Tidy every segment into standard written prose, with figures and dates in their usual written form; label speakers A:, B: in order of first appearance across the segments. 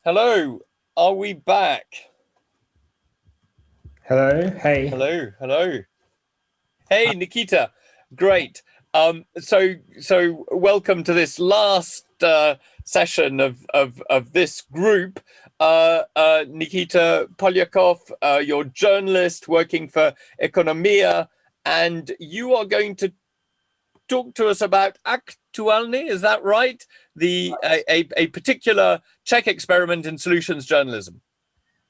A: Hello, are we back?
B: Hello, hey.
A: Hello. Hey, Nikita, great. So welcome to this last session of this group. Nikita Polyakov, you're journalist working for Economia, and you are going to talk to us about Aktualny, is that right? A particular Czech experiment in solutions journalism.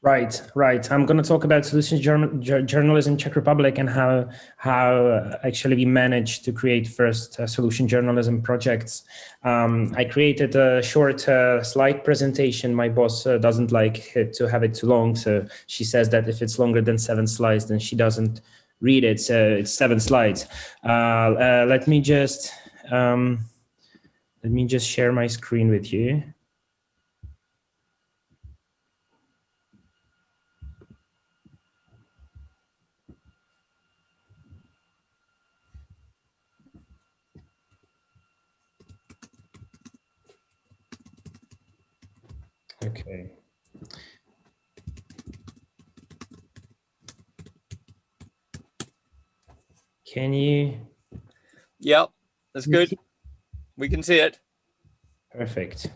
B: Right. I'm going to talk about solutions journalism in Czech Republic and how actually we managed to create first solution journalism projects. I created a short slide presentation. My boss doesn't like to have it too long, so she says that if it's longer than 7 slides, then she doesn't read it. So it's 7 slides. Let me just share my screen with you. Okay. Can you?
A: Yep, that's good. We can see it.
B: Perfect.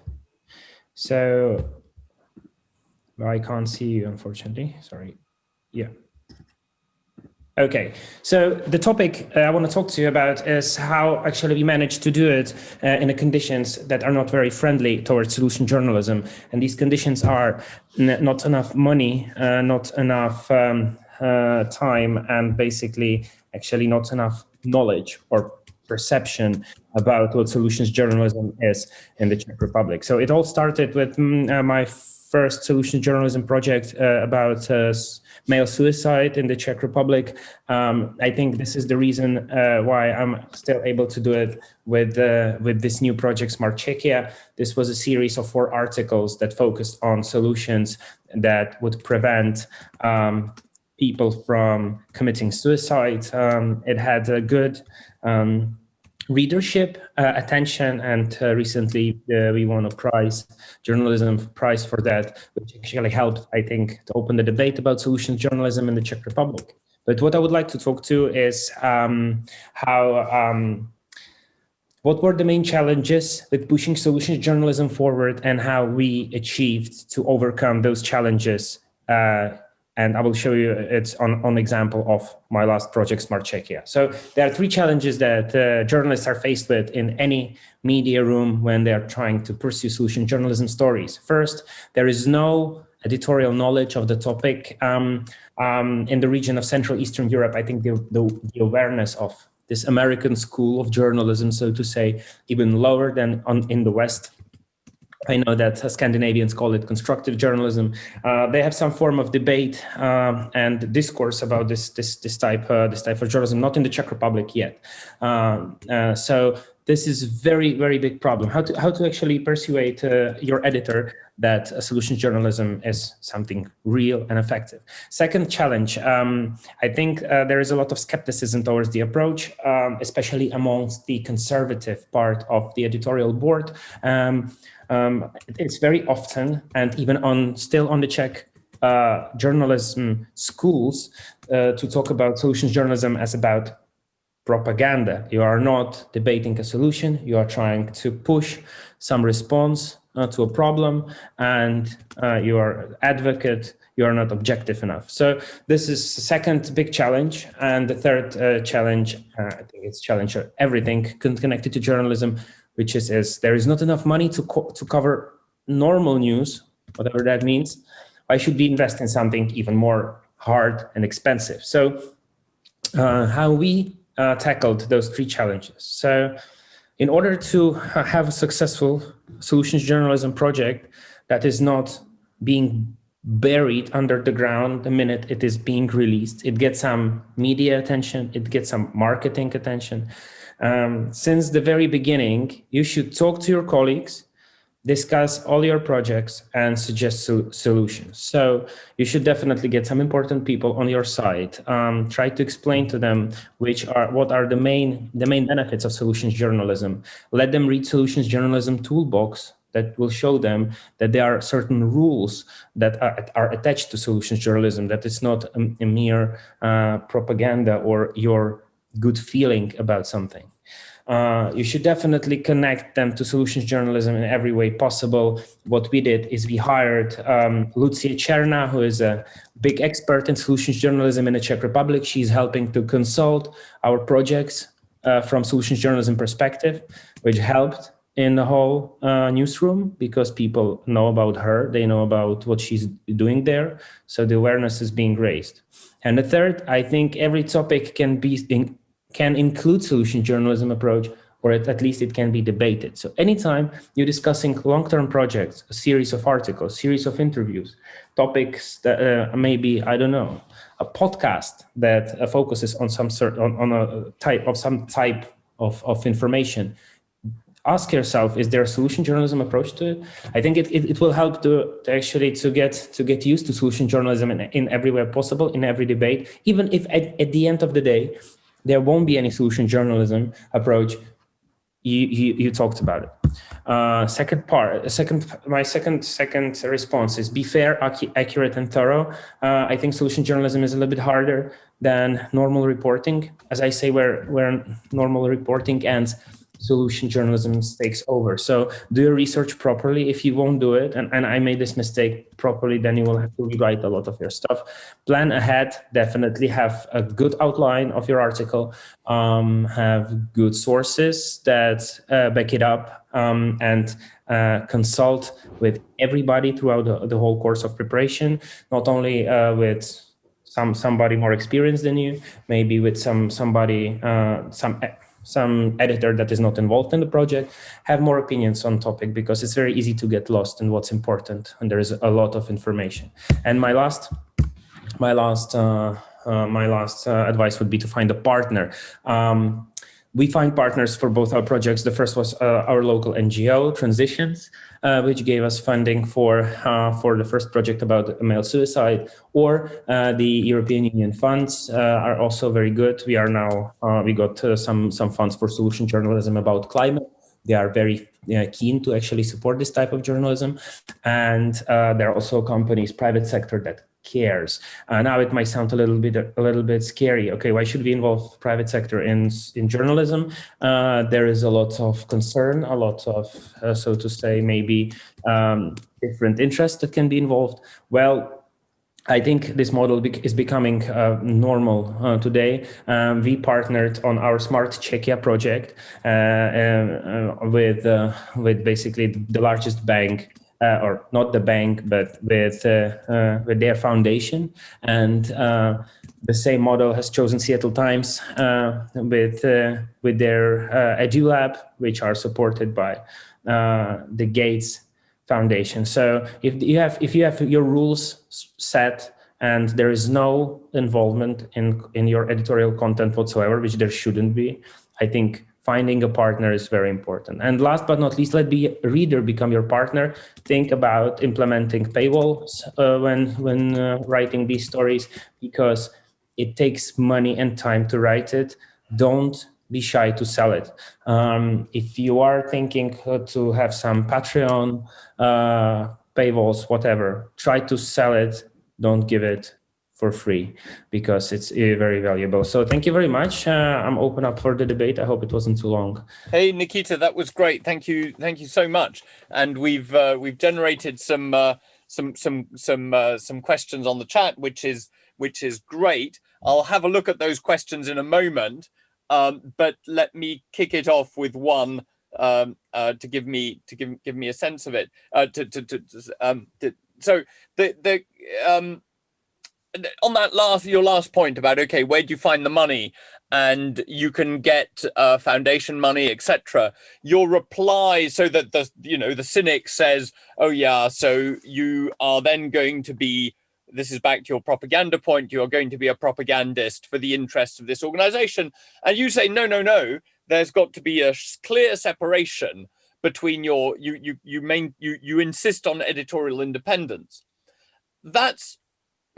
B: So I can't see you, unfortunately. Sorry. Yeah. Okay, so the topic I want to talk to you about is how actually we managed to do it in the conditions that are not very friendly towards solution journalism. And these conditions are not enough money, not enough time, and basically actually not enough knowledge or perception about what solutions journalism is in the Czech Republic. So it all started with my first solution journalism project about male suicide in the Czech Republic. I think this is the reason why I'm still able to do it with this new project, Smart Czechia. This was a series of 4 articles that focused on solutions that would prevent people from committing suicide. It had a good readership, attention, and recently we won a journalism prize for that, which actually helped, I think, to open the debate about solutions journalism in the Czech Republic. But what I would like to talk to is what were the main challenges with pushing solutions journalism forward and how we achieved to overcome those challenges. And I will show you it's on example of my last project, Smart Czechia. So there are 3 challenges that journalists are faced with in any media room when they are trying to pursue solution journalism stories. First, there is no editorial knowledge of the topic. In the region of Central Eastern Europe, I think the awareness of this American school of journalism, so to say, even lower than in the West. I know that Scandinavians call it constructive journalism. They have some form of debate and discourse about this type of journalism, not in the Czech Republic yet. So this is very, very big problem. How to actually persuade your editor that solutions journalism is something real and effective. Second challenge, I think there is a lot of skepticism towards the approach, especially amongst the conservative part of the editorial board. It's very often, and even still on the Czech journalism schools, to talk about solutions journalism as about propaganda. You are not debating a solution. You are trying to push some response to a problem, and you are advocate. You are not objective enough. So this is the second big challenge. And the third challenge, I think it's challenge everything connected to journalism, which is there is not enough money to cover normal news, whatever that means. Why should we invest in something even more hard and expensive? So how we tackled those 3 challenges. So in order to have a successful solutions journalism project that is not being buried under the ground the minute it is being released, it gets some media attention, it gets some marketing attention. Since the very beginning, you should talk to your colleagues, discuss all your projects, and suggest solutions. So you should definitely get some important people on your side. Try to explain to them what are the main benefits of solutions journalism. Let them read solutions journalism toolbox that will show them that there are certain rules that are attached to solutions journalism, that it's not a mere propaganda or your good feeling about something. You should definitely connect them to solutions journalism in every way possible. What we did is we hired Lucia Černá, who is a big expert in solutions journalism in the Czech Republic. She's helping to consult our projects from solutions journalism perspective, which helped in the whole newsroom because people know about her, they know about what she's doing there. So the awareness is being raised. And the third, I think every topic can include solution journalism approach, or at least it can be debated. So anytime you're discussing long-term projects, a series of articles, series of interviews, topics that maybe, I don't know, a podcast that focuses on some type of information, ask yourself, is there a solution journalism approach to it? I think it will help to get used to solution journalism in every way possible, in every debate, even if at the end of the day, there won't be any solution journalism approach. You talked about it. My second response is be fair, accurate, and thorough. I think solution journalism is a little bit harder than normal reporting. As I say, where normal reporting ends, solution journalism takes over. So do your research properly. If you won't do it, and I made this mistake properly, then you will have to rewrite a lot of your stuff. Plan ahead, definitely have a good outline of your article, have good sources that back it up, and consult with everybody throughout the whole course of preparation, not only with somebody more experienced than you, maybe with some editor that is not involved in the project, have more opinions on topic, because it's very easy to get lost in what's important, and there is a lot of information. And my last advice would be to find a partner. We find partners for both our projects. The first was our local NGO, Transitions, which gave us funding for the first project about male suicide, or the European Union funds are also very good. We are now, we got some funds for solution journalism about climate. They are very keen to actually support this type of journalism. And there are also companies, private sector, that cares. Now it might sound a little bit scary. Okay, why should we involve private sector in journalism? There is a lot of concern, a lot of, so to say, maybe different interests that can be involved. Well, I think this model is becoming normal today. We partnered on our Smart Czechia project with basically the largest bank, or not the bank, but with their foundation. And the same model has chosen Seattle Times with their EduLab, which are supported by the Gates Foundation. So if you have your rules set and there is no involvement in your editorial content whatsoever, which there shouldn't be, I think finding a partner is very important. And last but not least, let the reader become your partner. Think about implementing paywalls when writing these stories, because it takes money and time to write it. Don't be shy to sell it. If you are thinking to have some Patreon paywalls, whatever, try to sell it. Don't give it for free, because it's very valuable. So thank you very much. I'm open up for the debate. I hope it wasn't too long.
A: Hey, Nikita, that was great. Thank you so much. And we've generated some questions on the chat, which is great. I'll have a look at those questions in a moment. But let me kick it off with one to give me a sense of it. So on that your last point about, okay, where do you find the money, and you can get foundation money, etc. Your reply, so that the cynic says, oh yeah, so you are then going to be, this is back to your propaganda point, you are going to be a propagandist for the interests of this organization. And you say, no, there's got to be a clear separation between you insist on editorial independence. That's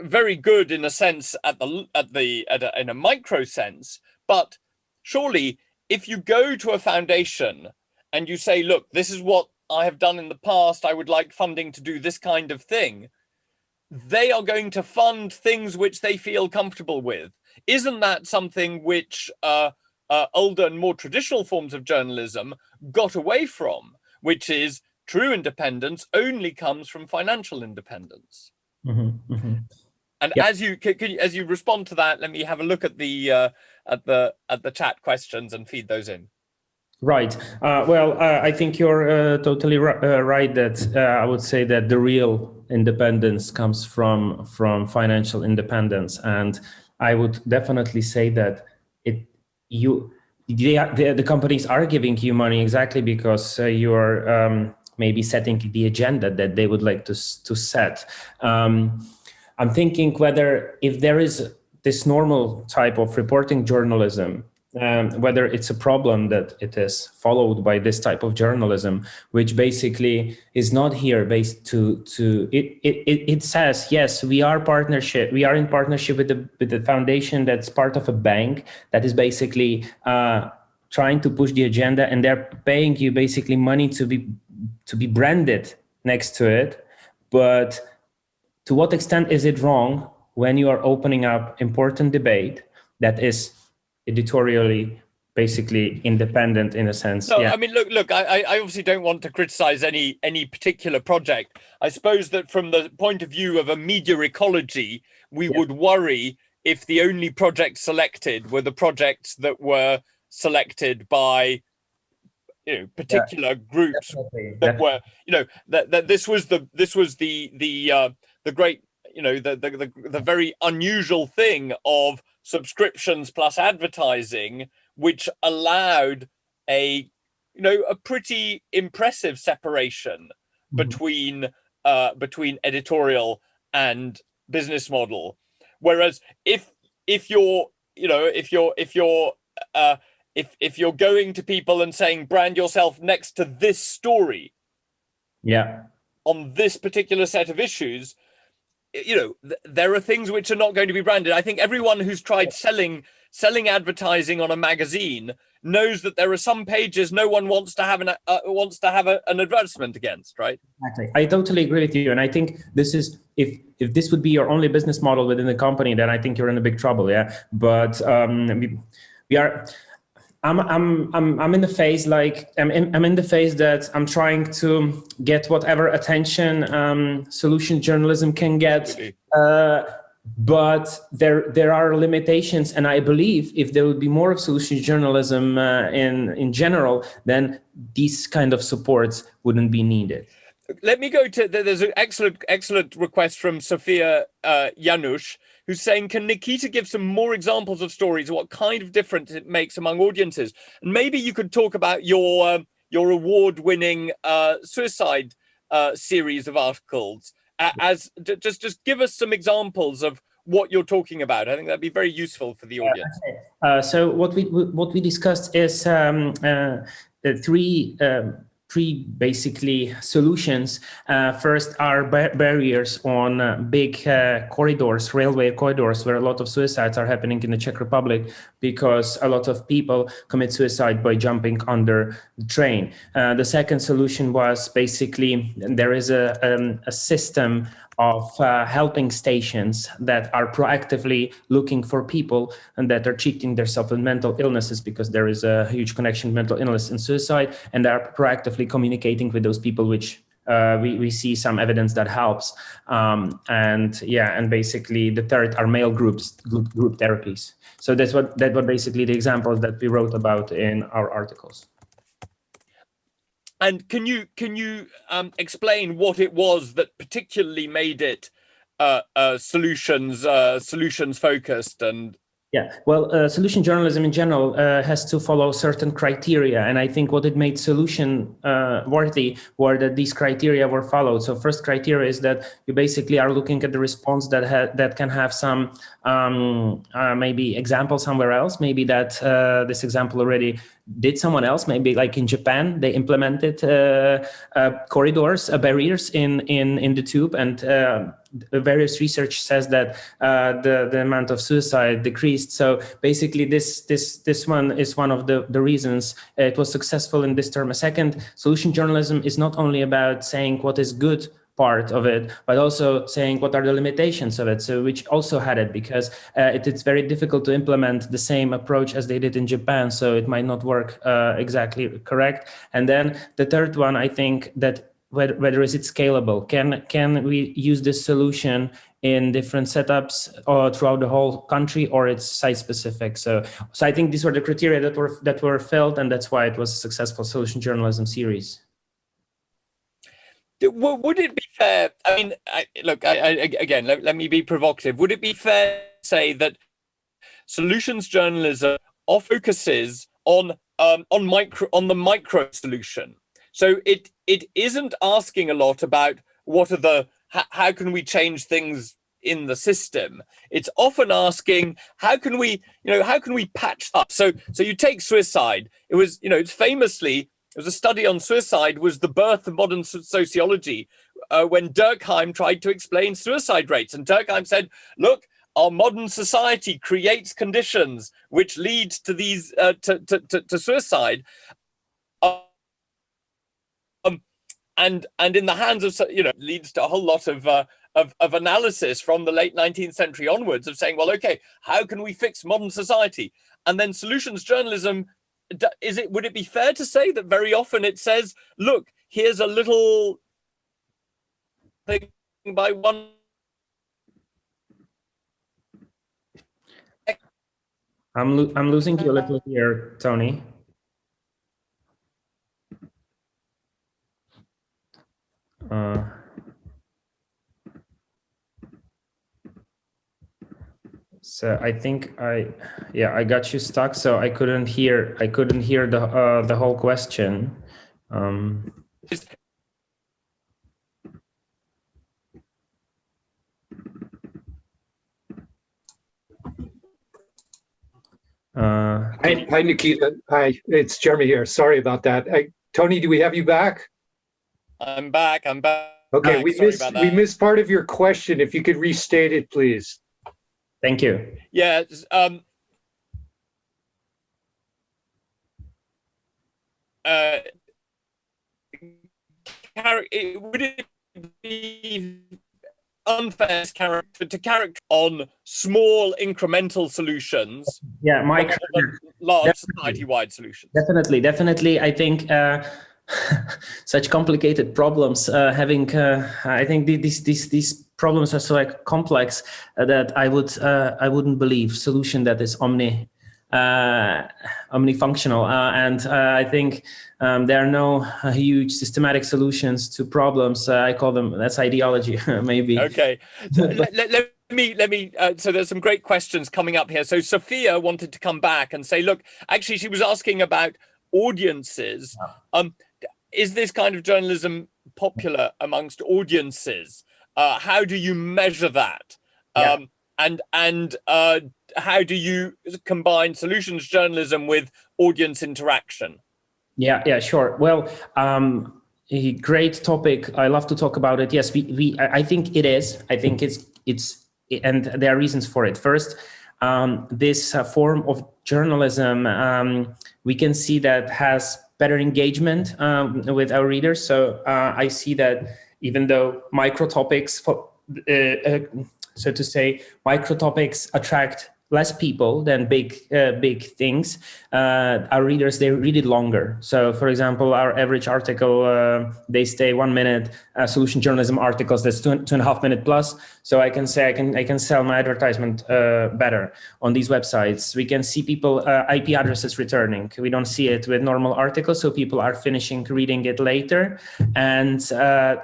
A: very good in a sense, in a micro sense, but surely if you go to a foundation and you say, look, this is what I have done in the past, I would like funding to do this kind of thing, they are going to fund things which they feel comfortable with. Isn't that something which older and more traditional forms of journalism got away from, which is true independence only comes from financial independence?
B: Mm-hmm, mm-hmm.
A: And
B: Yep.
A: as you respond to that, let me have a look at the chat questions and feed those in.
B: Right. Well, I think you're totally right that I would say that the real independence comes from financial independence, and I would definitely say that the companies are giving you money exactly because you're maybe setting the agenda that they would like to set. I'm thinking whether if there is this normal type of reporting journalism, whether it's a problem that it is followed by this type of journalism, which basically is not here based it says, yes, we are in partnership with the foundation that's part of a bank that is basically trying to push the agenda, and they're paying you basically money to be branded next to it. But to what extent is it wrong when you are opening up important debate that is editorially basically independent in a sense?
A: No,
B: Yeah.
A: I mean, look. I obviously don't want to criticize any particular project. I suppose that from the point of view of a media ecology, we would worry if the only projects selected were the projects that were selected by particular groups that were that this was the great the very unusual thing of subscriptions plus advertising, which allowed a pretty impressive separation between editorial and business model. Whereas if you're if you're going to people and saying brand yourself next to this story, on this particular set of issues, there are things which are not going to be branded. I think everyone who's tried selling advertising on a magazine knows that there are some pages no one wants to have an advertisement against, right?
B: Exactly. I totally agree with you, and I think this is if this would be your only business model within the company, then I think you're in a big trouble. Yeah, but we are. I'm in the phase I'm in the phase that I'm trying to get whatever attention solution journalism can get, but there are limitations, and I believe if there would be more of solution journalism in general, then these kind of supports wouldn't be needed.
A: Let me go to, there's an excellent request from Sophia Janusz, who's saying, can Nikita give some more examples of stories, what kind of difference it makes among audiences? And maybe you could talk about your award-winning suicide series of articles. Just give us some examples of what you're talking about. I think that'd be very useful for the audience.
B: So what we discussed is three basically solutions. First are barriers on big corridors, railway corridors, where a lot of suicides are happening in the Czech Republic because a lot of people commit suicide by jumping under the train. The second solution was basically there is a system of helping stations that are proactively looking for people and that are treating themselves with mental illnesses, because there is a huge connection mental illness and suicide, and they are proactively communicating with those people, which we see some evidence that helps. And basically the third are male group therapies. So that's what basically the examples that we wrote about in our articles.
A: And can you explain what it was that particularly made it solutions focused? And
B: yeah, well, solution journalism in general has to follow certain criteria, and I think what it made solution worthy were that these criteria were followed. So first criteria is that you basically are looking at the response that can have some maybe example somewhere else. Maybe that this example already did someone else. Maybe like in Japan, they implemented corridors, barriers in the tube, and various research says that the amount of suicide decreased. So basically, this one is one of the reasons it was successful in this term. A second, solution journalism is not only about saying what is good part of it, but also saying what are the limitations of it. So which also had it, because it's very difficult to implement the same approach as they did in Japan. So it might not work exactly correct. And then the third one, I think that whether is it scalable? Can we use this solution in different setups or throughout the whole country, or it's site specific? So I think these were the criteria that were felt, and that's why it was a successful solution journalism series.
A: Would it be fair? I mean, again, let me be provocative. Would it be fair to say that solutions journalism focuses on the micro solution? So it isn't asking a lot about how can we change things in the system. It's often asking how can we patch up. So you take suicide. It was It was a study on suicide was the birth of modern sociology when Durkheim tried to explain suicide rates. And Durkheim said, look, our modern society creates conditions which lead to these to suicide. And in the hands of, leads to a whole lot of analysis from the late 19th century onwards of saying, well, okay, how can we fix modern society? And then solutions journalism, would it be fair to say that very often it says, look, here's a little thing by one.
B: I'm losing you a little here, Tony. So I think I got you stuck. So I couldn't hear the whole question.
C: Hi, Nikita. Hi, it's Jeremy here. Sorry about that. Tony, do we have you back?
A: I'm back.
C: Okay, we missed part of your question. If you could restate it, please.
B: Thank you.
A: Yeah. Would it be unfair to character on small incremental solutions?
B: Yeah, Mike.
A: Large society-wide solutions.
B: Definitely. I think such complicated problems. I think these problems are so complex that I wouldn't believe solution that is omnifunctional. And I think there are no huge systematic solutions to problems. I call them, that's ideology, maybe.
A: Okay. Let me. So there's some great questions coming up here. So Sophia wanted to come back and say, look, actually, she was asking about audiences. Is this kind of journalism popular amongst audiences? How do you measure that? And how do you combine solutions journalism with audience interaction?
B: Yeah, sure. Well, a great topic. I love to talk about it. Yes, I think it is. I think it's, and there are reasons for it. First, this form of journalism, we can see that has better engagement with our readers. So I see that even though micro topics, so to say, micro topics attract less people than big things, our readers, they read it longer. So for example, our average article, they stay 1 minute. Solution journalism articles, that's 2.5 minutes plus. So I can say I can sell my advertisement better on these websites. We can see people IP addresses returning. We don't see it with normal articles, so people are finishing reading it later. And some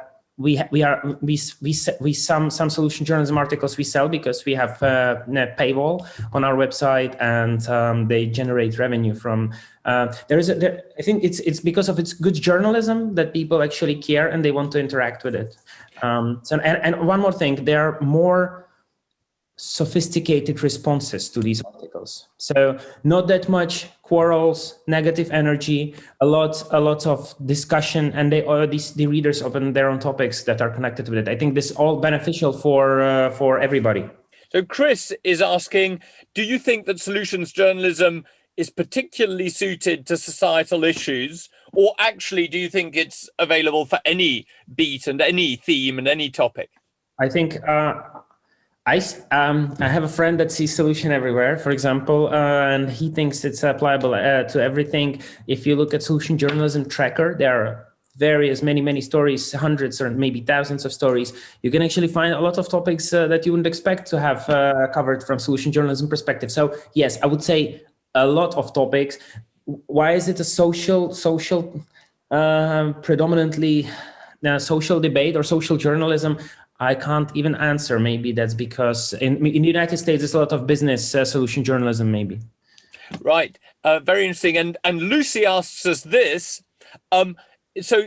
B: solution journalism articles we sell because we have a paywall on our website, and they generate revenue from. I think it's because of its good journalism that people actually care and they want to interact with it. And one more thing, there are more sophisticated responses to these articles. So not that much quarrels, negative energy, a lot of discussion, and the readers open their own topics that are connected with it. I think this is all beneficial for everybody.
A: So Chris is asking, do you think that solutions journalism is particularly suited to societal issues, or actually do you think it's available for any beat and any theme and any topic?
B: I think I have a friend that sees solution everywhere, for example, and he thinks it's applicable to everything. If you look at solution journalism tracker, there are many stories, hundreds or maybe thousands of stories. You can actually find a lot of topics that you wouldn't expect to have covered from solution journalism perspective. So yes, I would say a lot of topics. Why is it a predominantly social debate or social journalism? I can't even answer. Maybe that's because in the United States, there's a lot of business solution journalism, maybe.
A: Right. Very interesting. And Lucy asks us this. So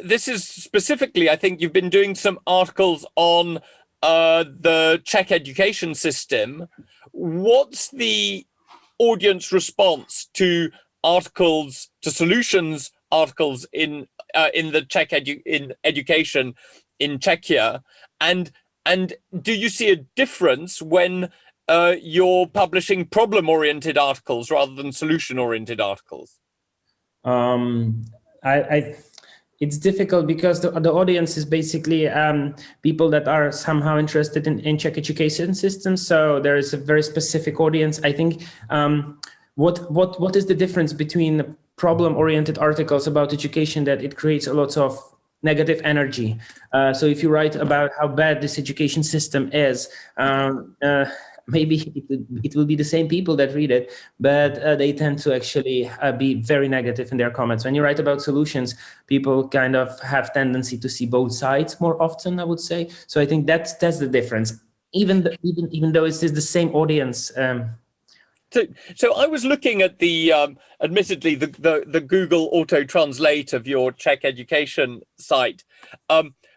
A: this is specifically, I think you've been doing some articles on the Czech education system. What's the audience response to articles, to solutions articles in the Czech education in Czechia, and do you see a difference when you're publishing problem-oriented articles rather than solution-oriented articles?
B: It's difficult because the audience is basically people that are somehow interested in Czech education system. So there is a very specific audience. I think what is the difference between problem-oriented articles about education, that it creates a lot of negative energy. So if you write about how bad this education system is, maybe it will be the same people that read it, but they tend to actually be very negative in their comments. When you write about solutions, people kind of have tendency to see both sides more often, I would say. So I think that's the difference, even though it is the same audience.
A: So I was looking at the, admittedly, the Google Auto Translate of your Czech education site.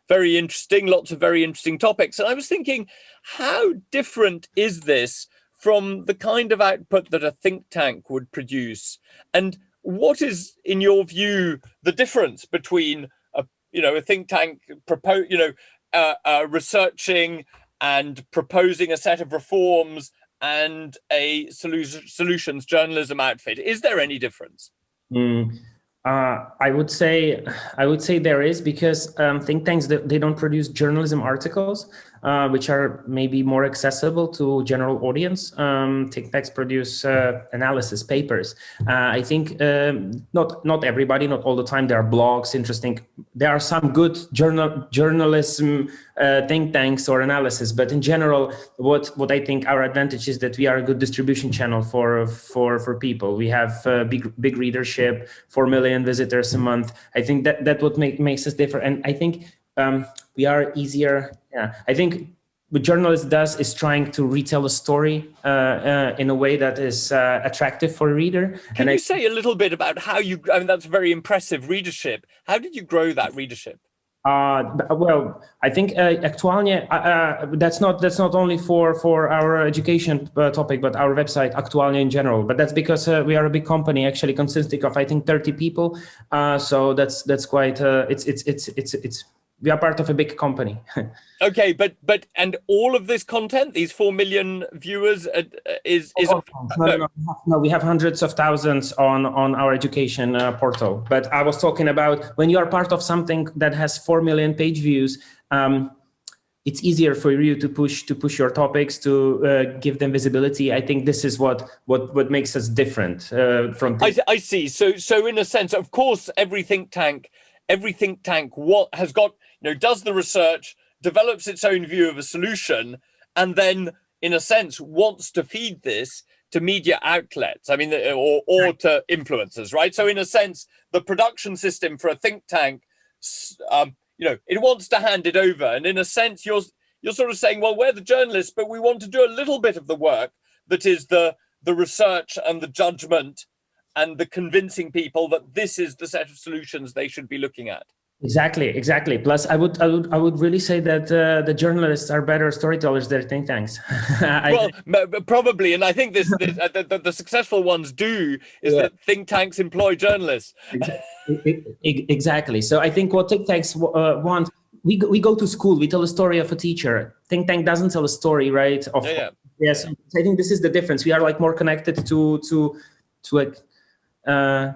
A: Very interesting, lots of very interesting topics. And I was thinking, how different is this from the kind of output that a think tank would produce? And what is, in your view, the difference between a think tank researching and proposing a set of reforms and a solutions journalism outfit? Is there any difference?
B: I would say there is, because think tanks, they don't produce journalism articles, which are maybe more accessible to general audience. Think tanks produce analysis papers. I think not everybody, not all the time. There are blogs, interesting. There are some good journalism think tanks or analysis, but in general, what I think our advantage is that we are a good distribution channel for people. We have big readership, 4 million visitors a month. I think that what makes us different, and I think we are easier. Yeah, I think what journalist does is trying to retell a story in a way that is attractive for a reader.
A: Can you say a little bit about how you? I mean, that's very impressive readership. How did you grow that readership?
B: Well, I think Aktualnie, that's not only for our education topic, but our website, Aktualnie in general. But that's because we are a big company, actually consisting of, I think, 30 people. So that's quite. It's we are part of a big company.
A: Okay, but and all of this content, these 4 million viewers, is
B: no, we have hundreds of thousands on our education portal. But I was talking about when you are part of something that has 4 million page views, it's easier for you to push your topics, to give them visibility. I think this is what makes us different from.
A: I see. So in a sense, of course, every think tank has got, does the research, develops its own view of a solution, and then, in a sense, wants to feed this to media outlets. I mean, or to influencers, right? So, in a sense, the production system for a think tank, it wants to hand it over, and in a sense, you're sort of saying, well, we're the journalists, but we want to do a little bit of the work that is the research and the judgment and the convincing people that this is the set of solutions they should be looking at.
B: Exactly. Plus, I would really say that the journalists are better storytellers than think tanks.
A: Well, probably, and I think the successful ones do is that think tanks employ journalists.
B: Exactly. So I think what think tanks want, we go to school, we tell a story of a teacher. Think tank doesn't tell a story, right? Yes. So I think this is the difference. We are like more connected to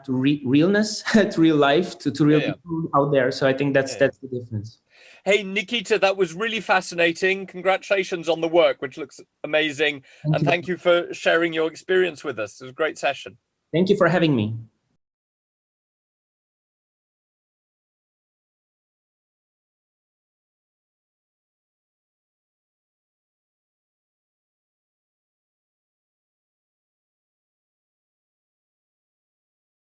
B: realness, to real life, to real people out there. So I think that's the difference.
A: Hey, Nikita, that was really fascinating. Congratulations on the work, which looks amazing. Thank you for sharing your experience with us. It was a great session.
B: Thank you for having me.